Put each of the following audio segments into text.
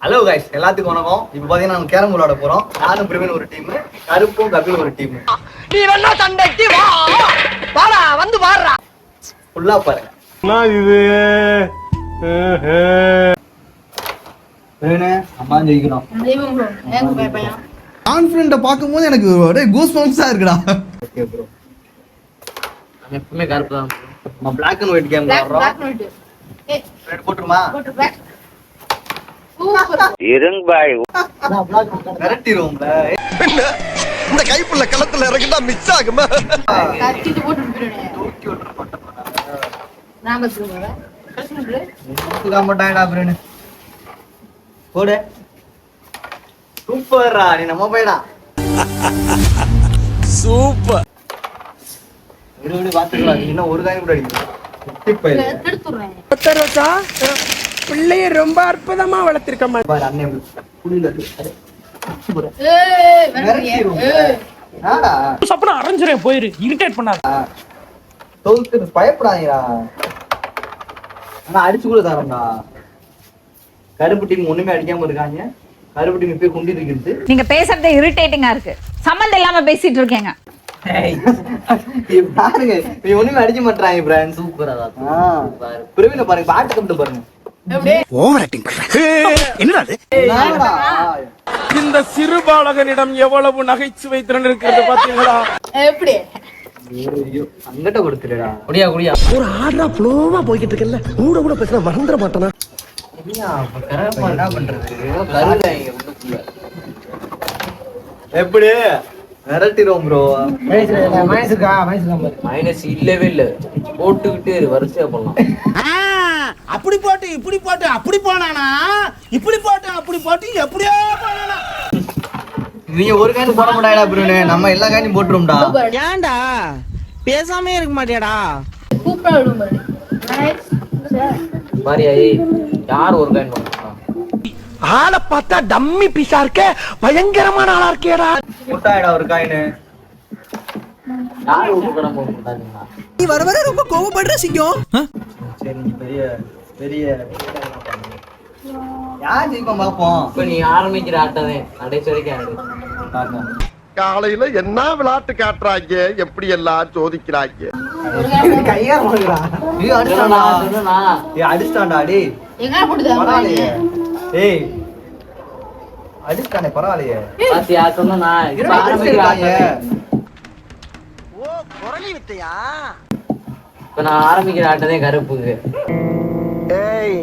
Hello guys, எல்லாத்துக்கும் வணக்கம். இப்போ பாத்தீங்கன்னா நம்ம கேரம் விளையாட போறோம். நானும் பிரவீன் ஒரு டீம், கருப்பும் கபில் ஒரு டீம். நீ வேணா சண்டைக்கு வா, வாடா வந்து வாடா. ஃபுல்லா பாருங்க. நான் இது பிரவீனே, அம்மா ஜெயிக்கணும். கான்ஃபிடென்ட்ட பாக்கும்போது எனக்கு ஒரே கூஸ் பம்ப்ஸா இருக்குடா. Okay bro. நம்ம எப்பவுமே கருப்பு தான். நம்ம Black and White கேம் விளையாடுறோம். ரெட் போட்டுருமா? இருங்க பாய். விரட்டிடுவோம்ல. இந்த கைப்புள்ள களத்துல இறங்கிட்டா மிஸ் ஆகுமா? தூக்கி விட்டுற மாட்டேன். பிரவீனே போடு. சூப்பர்ரா, நீ நம்ம பையனா. சூப்பர். இருபடி பாத்துக்கலாம். இன்னும் ஒரு காயம் கூட அடிக்கணும். பிள்ளைய ரொம்ப அற்புதமா வளர்த்திருக்க மாதிரி. பாரு அண்ணன் புளியில சப்பனா அரைஞ்சிரேன் போயிரு, இரிட்டேட் பண்ணாத. தோத்து பயப்படாதீங்களா. ஆனா அடிச்சு கூட தரோம்டா. கருப்பு டீம் ஒண்ணுமே அடிக்காம இருக்காங்க. கருப்பு டீம் இப்பயே குண்டி இருக்குது. நீங்க பேசுறது இரிட்டேட்டிங்கா இருக்கு. சம்பந்தம் இல்லாம பேசிட்டு இருக்கீங்க. பாருங்க, நீ ஒண்ணுமே அடிக்க மாட்டாங்க. பிரான் சூப்பரா தான். பிரவீன பாருங்க, பாட்டு கம்பிட்டு பாருங்க. ஓவர் ஆக்டிங் பண்ற. என்னடா இது? என்னடா? இந்த சிறு பாலகனிடம் எவ்வளவு நகைச்சுவை திறன் இருக்கிறது பாத்தீங்களா? ஐயோ, அங்கட்ட கொடுத்துடா. குடியா குடியா. ஒரு ஆர்டரா ஃப்ளோவா போய்கிட்டு இருக்கல. கூட கூட பேசினா மறந்துட மாட்டானா? என்ன பண்றது? எப்படி மிரட்டிடுவோம் ப்ரோ. மைனஸ் இல்லவே இல்ல, போட்டுக்கிட்டே வரிசையா பண்ணலாம். அப்படி போட்டு இப்படி போட்டு அப்படி போனானா, இப்படி போட்டு அப்படி போட்டு எப்படியோ போனானா. நீங்க ஒரு காயின் போட மாட்டாடா பிரவீனே, நம்ம எல்லா காயினும் போட்டுருவோம்டா. ஏன்டா பேசாமே இருக்க மாட்டியாடா? பாரியா, யார் ஒரு காயின் பண்ணா? ஆளை பார்த்தா டம்மி பீஸா இருக்க, பயங்கரமான ஆளா இருக்கேடா. முட்டாயிடா ஒரு காயின். யார் ஒரு கடன் போட மாட்டாங்களா? நீ வர வர ரொம்ப கோவப்படுற சிங்கம். சரி, பெரிய பெரிய யார் ஜெயிப்போம் பாப்போம். இப்ப நீ ஆரம்பிக்கிற ஆட்டமே கடைசி வரைக்கும் ஆடு. பாப்போம். காலையில என்ன விளையாட்டு காட்டுறாங்க, எப்படி எல்லாம் சோதிக்கிறாங்க. கையா வாங்குறா. நீ அடிச்சாடா. ஏய் அடிச்சாடா டேய். பரவாயில்லையே. ஏய் அடிச்சானே பரவாயில்லையே. பாத்தியா சொன்னா இப்ப ஆரம்பிக்கிற ஆட்டமே. ஓ குரலி வித்தையா? இப்ப நான் ஆரம்பிக்கிற ஆட்டதே கருப்புக்கு. ஏய்,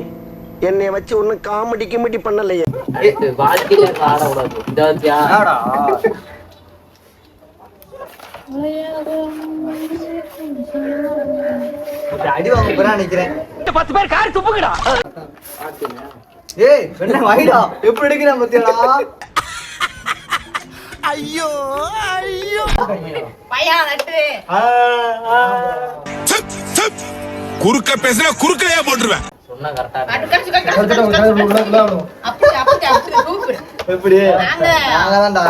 என்னைய வச்சு ஒன்னும் காமெடி கிமெடி பண்ணலையே. வாழ்க்கையில ஆடக்கூடாது. இதாத்தியா என்னடா? அடி வாங்க போறா நினைக்கிறேன். 10 பேர் காரி துப்புங்கடா. ஏய் என்ன வைடா, எப்படி எடுக்கிறேன் பத்தியாடா. ஐயோ ஐயோ. குறுக்க பேசுனா குறுக்கலையா போட்டுருவேன். சொன்னா கரெக்டா எப்படி நாங்கதான்டா.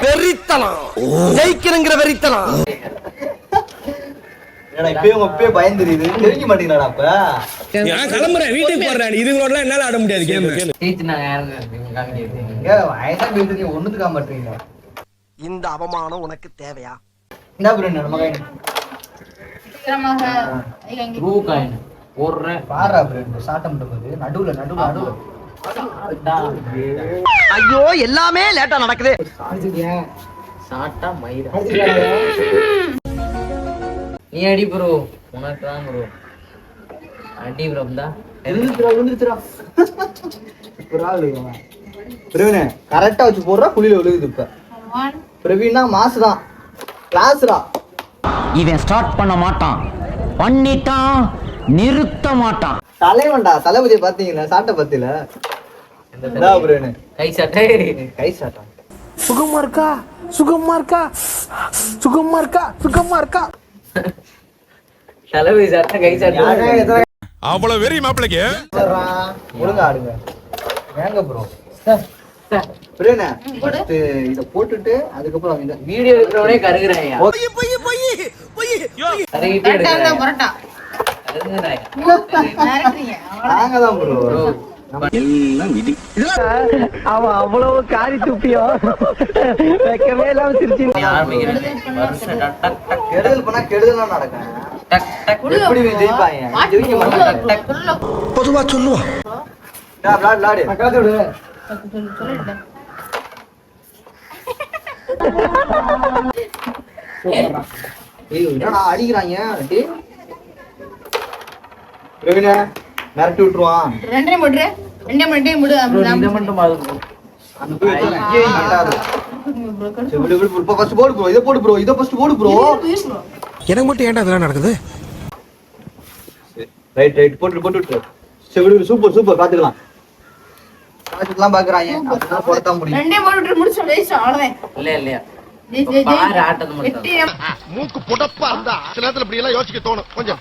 வெறித்தனம், ஜெயிக்கிறங்கிற வெறித்தனம். என்னடா இப்பயே பயந்துருது. தெரிஞ்ச மாட்டீங்களாடா அப்ப. நான் கிளம்புறேன், வீட்டுக்கு போறேன். இதுங்களோட என்னால ஆட முடியாது கேம். ஜெயிச்சுனாங்க யாருங்க காமிக்கிறது. ஏங்க வயசா பேசுறீங்க, ஒண்ணுத்துக்கா மாட்டீங்க. இந்த அவமானம் உனக்கு தேவையா? என்ன பிரவீன் நம்ம கையில ப்ளூ காயின் போடுறேன். பாரா பிரவீன் சாட்டம் பண்ணும்போது நடுவுல நடுவுல நடுவுல. ஐயோ எல்லாமே லேட்டா நடக்குது. சாட்டா மயிரா. நீ அடி ப்ரோ, உனக்கு தான் ப்ரோ அடி ப்ரோ. விழுந்துச்சுடா. பிரவீனே கரெக்டா வச்சு போடுறா, குழியில விழுகுது. இப்ப பிரவீனா மாசுதான், கிளாஸ்ரா. இவன் ஸ்டார்ட் பண்ண மாட்டான், பண்ணிட்டான் நிறுத்த மாட்டான். தலைவன்டா, தளபதியை பாத்தீங்களா? சாட்டை பத்தில பிரவீனே கை சாட்டை கை சாட்டா. சுகமா இருக்கா சுகமா இருக்கா சுகமா இருக்கா சுகமா இருக்கா. தலைவி சாட்டை கை சாட்டை. அவ்வளவு வெறி மாப்பிளைக்கு ஒழுங்கா ஆடுங்க. ஏங்க ப்ரோ பிரவீனே இத போட்டுட்டு அதுக்கப்புறம் இந்த வீடியோ எடுக்கிறவனே கருகுறாயா. கருகிட்டே நாங்க தான் ப்ரோ. அவன் அவ்வளவு காரி துப்பியோ வைக்கவே இல்லாம சிரிச்சு கெடுதல் பண்ணா கெடுதலாம் நடக்கும். எப்படி இவங்க ஜெயிப்பாங்க? ஜெயிக்க மாட்டாங்க. பொதுவா சொல்லுவான் விளாடு காத்து விடு. என்னடா அடிக்கிறாங்க? பிரவீன மிரட்டி விட்டுருவான். இந்த மட்டும் பாருங்க அந்த போய் ஐயே ஏடாது. சரி விடு விடு ப்ரோ. ஃபர்ஸ்ட் போடு ப்ரோ. இத போடு ப்ரோ. இத ஃபர்ஸ்ட் போடு ப்ரோ. எனக்கு மட்டும் ஏன்டா இதெல்லாம் நடக்குது? ரைட் ரைட் போட்டு போட்டு விட்டு. சரி விடு விடு. சூப்பர் சூப்பர் பாத்துக்கலாம். பாத்துக்கலாம் பாக்குறாங்க. அதனால போடத்தான் முடியும். இல்ல இல்லையா பாரு ஆட்டது மட்டும் மூக்கு புடப்பா இருந்தா சில நேரத்துல இப்படி எல்லாம் யோசிக்க தோணும் கொஞ்சம்.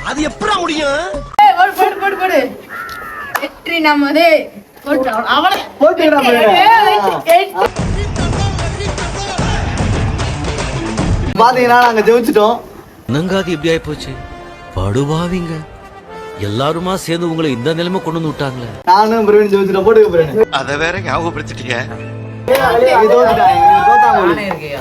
அது எப்படா முடியும்? போட்டுடா பாத்தீங்கன்னா நாங்க ஜெயிச்சிட்டோம். என்னங்க அது இப்படி ஆயி போச்சு? படுபாவிங்க எல்லாருமா சேர்ந்து உங்களை இந்த நிலைமை கொண்டு வந்து விட்டாங்களே. நானும் பிரவீன் ஜெயிச்சிட்டோம். போட்டுக்க பிரவீன். அத வேற ஞாபகப்படுத்திட்டீங்க. தோத்துட்டாங்க. நானே இருக்கியா